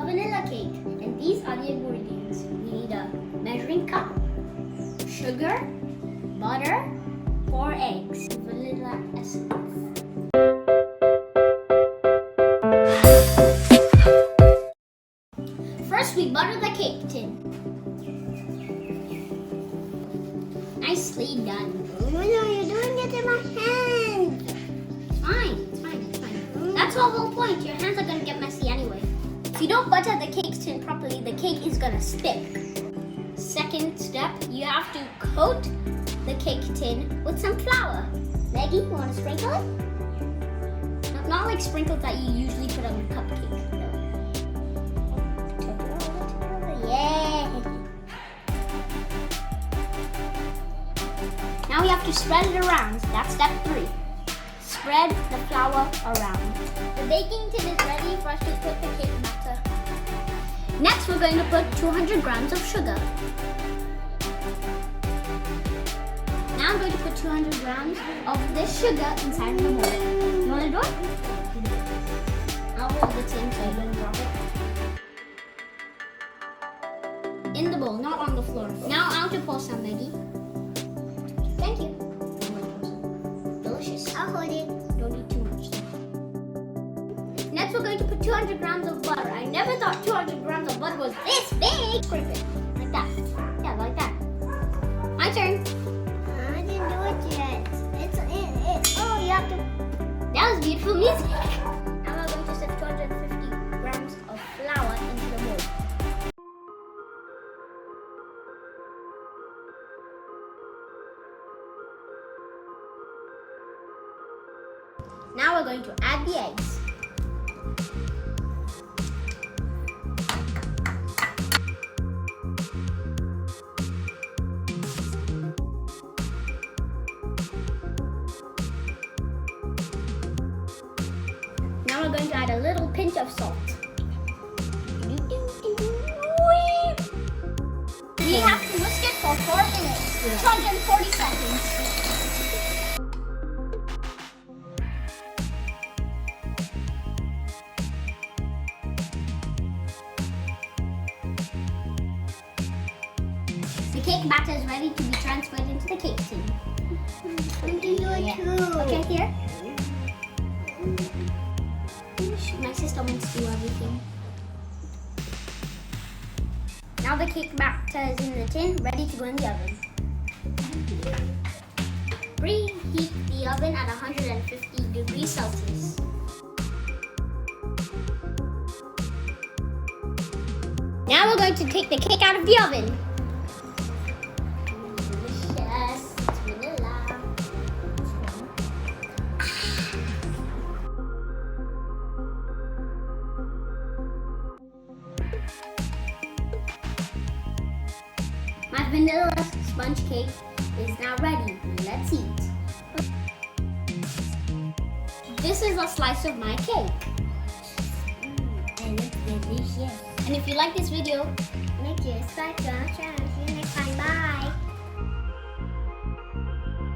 vanilla cake, and these are the ingredients. We need a measuring cup, sugar, butter, 4 eggs, vanilla essence. First, we butter the cake tin. Nicely done. Oh no, you're doing it in my hand. It's fine. That's the whole point. Your hands are gonna get messy anyway. If you don't butter the cake tin properly, the cake is gonna stick. Second step, you have to coat the cake tin with some flour. Maggie, you want to sprinkle it? Not like sprinkles that you usually put on a cupcake. Yeah. Now we have to spread it around. That's step 3. Spread the flour around. The baking tin is ready for us to put the cake batter. Next, we're going to put 200 grams of sugar. Now I'm going to put 200 grams of this sugar inside of the bowl. You want to do it? I'll hold the tin so you don't drop it. In the bowl, not on the floor. Now I'll to pour some, Maggie. Thank you. Delicious. I'll hold it. Don't eat too much. Next, we're going to put 200 grams of butter. I never thought 200 grams of butter was this big. Scrape it like that. Yeah, like that. My turn. I didn't do it yet. Oh, you have to. That was beautiful music. Now we're going to sift 250 grams of flour into the bowl. Now we're going to add the eggs. Now we're going to add a little pinch of salt. We have to whisk it for 4 minutes, 240 seconds. The cake batter is ready to be transferred into the cake tin. I'm doing it too. Okay, here. My sister wants to do everything. Now the cake batter is in the tin, ready to go in the oven. Preheat the oven at 150 degrees Celsius. Now we're going to take the cake out of the oven. Delicious. It's vanilla. My vanilla sponge cake is now ready. Let's eat. This is a slice of my cake. And it's delicious. And if you like this video, Make sure to subscribe to our channel. See you next time. Bye.